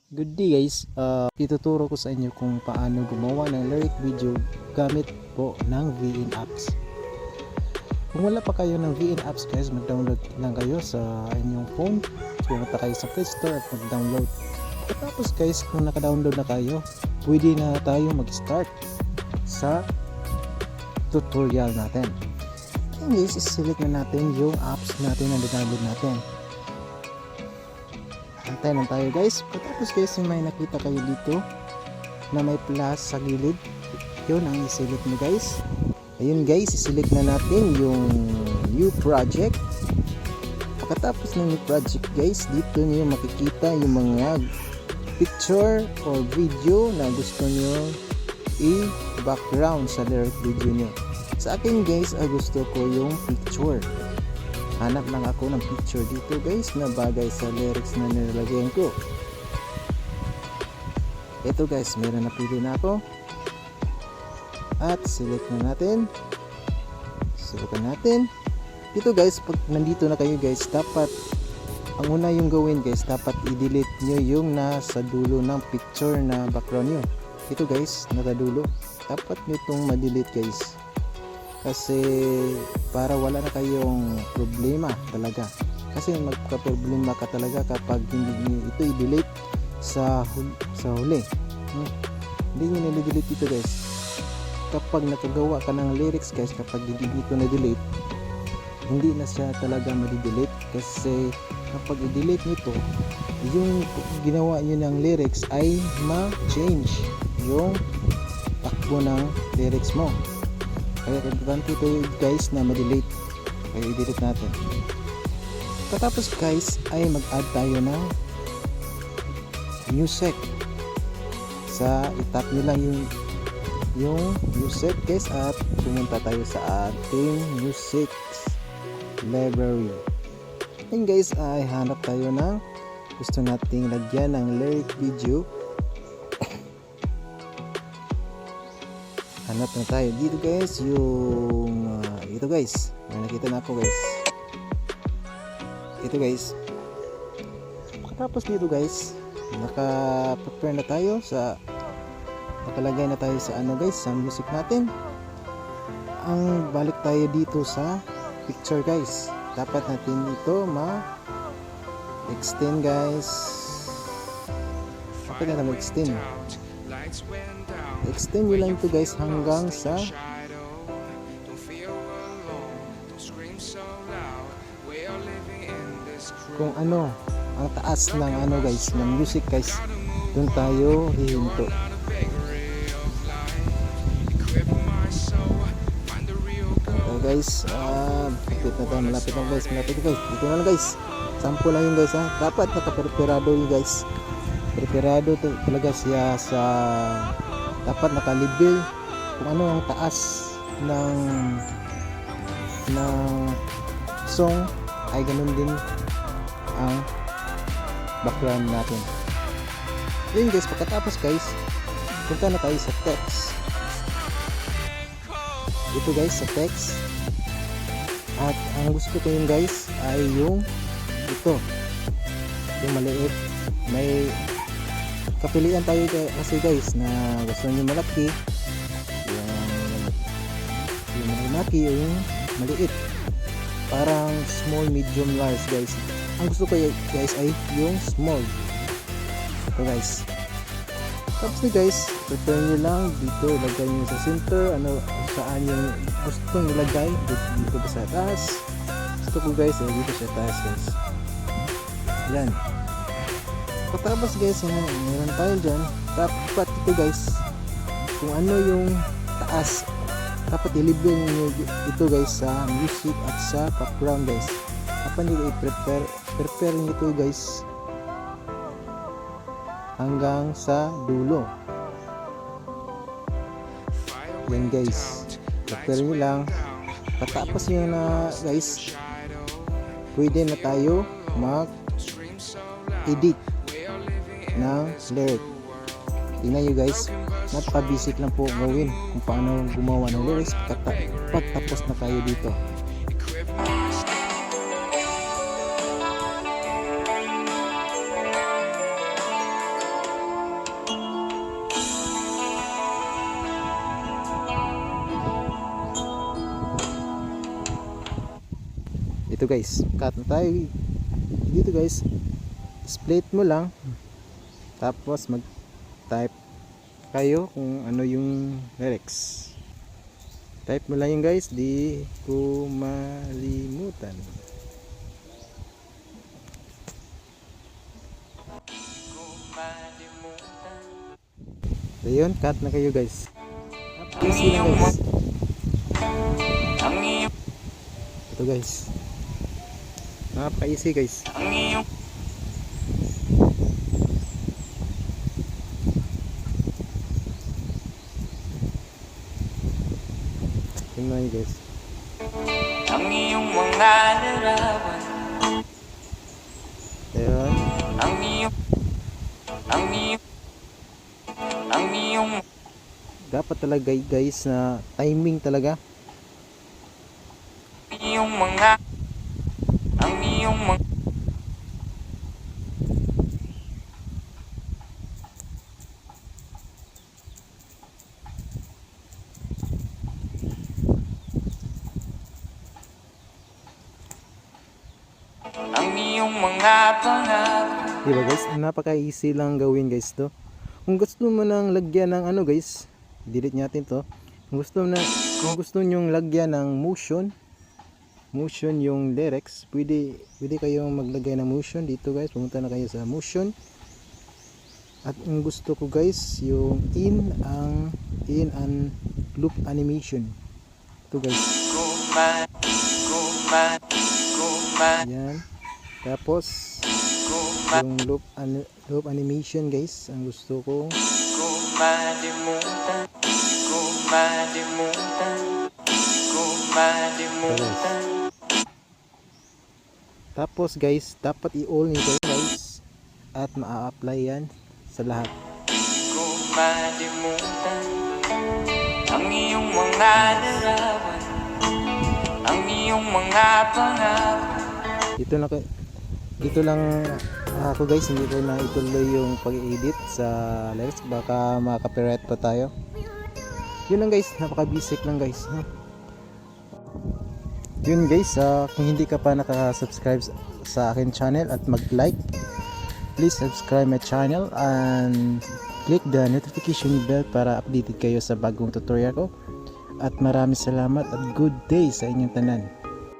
Good day guys, ituturo ko sa inyo kung paano gumawa ng lyric video gamit po ng VN Apps. Kung wala pa kayo ng VN Apps guys, mag-download lang kayo sa inyong phone. Pumunta kayo sa Play Store at mag-download. Tapos guys, kung naka-download na kayo, pwede na tayo mag-start sa tutorial natin. And guys, select na natin yung apps natin na download natin. Antay lang tayo guys. Tapos guys, may nakita kayo dito na may plus sa gilid, yun ang i-select nyo guys. Ayun guys, i-select na natin yung new project. Pagkatapos ng new project guys, dito nyo makikita yung mga picture or video na gusto nyo i-background sa lyric video nyo. Sa akin guys, gusto ko yung picture. Hanap lang ako ng picture dito guys na bagay sa lyrics na nilalagyan ko. Ito guys, meron na pili na ako. At select na natin. Subukan natin. Dito guys, pag nandito na kayo guys, dapat ang una yung gawin guys, dapat i-delete nyo yung nasa dulo ng picture na background nyo. Ito guys, nasa dulo. Dapat nyo itong ma-delete guys. Kasi para wala na kayong problema talaga. Kasi magka-problema ka talaga kapag hindi ito i-delete sa huli. Hindi nyo nile-delete ito guys. Kapag nakagawa ka ng lyrics guys, kapag hindi ito na-delete, hindi na siya talaga ma-delete. Kasi kapag i-delete nyo ito, yung ginawa nyo ng lyrics ay ma-change yung takbo ng lyrics mo. Kaya importante ito guys na ma-delete. Kaya i-delete natin. Katapos guys ay mag-add tayo ng music. Itap nyo lang yung music guys at pumunta tayo sa ating music library. And guys ay hanap tayo ng gusto nating lagyan ng lyric video. Hanap na tayo dito guys yung ito guys, may nakita na ako guys. Ito guys. Tapos dito guys, naka-prepare na tayo nakalagay na tayo sa guys, sa music natin. Ang balik tayo dito sa picture guys. Dapat natin ito ma-extend guys. Dapat na ma-extend. Extend nyo lang ito guys hanggang sa kung ano ang taas ng guys ng music guys, doon tayo hihinto. Okay guys, malapit na guys, dito na lang guys, sample lang yun guys ha. Dapat nakapreparado yun guys, preparado talaga siya sa dapat nakalibel kung ano ang taas ng song ay ganun din ang background natin. Yun guys, pagkatapos guys, punta na tayo sa text. Ito guys sa text. At ang gusto ko yun guys ay yung ito, yung maliit. May kapilian tayo kasi guys na gusto nyo malaki, yung malaki o yung maliit, parang small, medium, large guys. Ang gusto ko guys ay yung small. Ito guys. Tapos na guys, prepare nyo lang dito, lagay nyo sa center, saan yung gusto nilagay, dito ba sa taas. Gusto ko guys dito sa taas guys. Yan. Patapos guys, meron tayo dyan. Dapat ito guys, kung ano yung taas, dapat i-label nyo ito guys sa music at sa background guys. Dapat nyo i-prepare nyo ito guys hanggang sa dulo. Yan guys, prepare nyo lang. Patapos nyo na guys, pwede na tayo mag-edit ng lyric. Tingnan nyo guys, napaka-basic lang po gawin kung paano gumawa ng lyrics pagtapos na tayo dito. Dito guys, cut na tayo dito guys. Split mo lang, tapos mag type kayo kung ano yung lyrics. Type mo lang yun guys, di ko malimutan. So yun, cut na kayo guys. Easy lang guys. Ito guys, napaka-easy guys. Tingnan nyo guys. Ang iyong mga larawan, Ayun. ang iyong Dapat talaga guys na timing talaga. ang iyong mga ang iyong mga pangako. Diba guys, napaka-easy lang gawin guys to. Kung gusto mo nang lagyan ng ano guys, delete natin to. Kung gusto nyong lagyan ng motion yung lyrics, pwede kayong maglagay ng motion dito guys. Pumunta na kayo sa motion. At ang gusto ko guys, yung in and loop animation. Ito guys. Yan. Tapos yung loop animation guys, ang gusto ko. Tapos guys, dapat i-all nito guys at maa-apply yan sa lahat. Ang iyong mga larawan, ang iyong mga pangako. Dito lang ako guys, hindi ko na ituloy yung pag-edit sa lyrics, baka maka-copyright pa tayo. Yun lang guys, napaka-basic lang guys. Yun guys, kung hindi ka pa naka-subscribe sa akin channel at mag-like, please subscribe my channel and click the notification bell para updated kayo sa bagong tutorial ko. At maraming salamat at good day sa inyong tanan.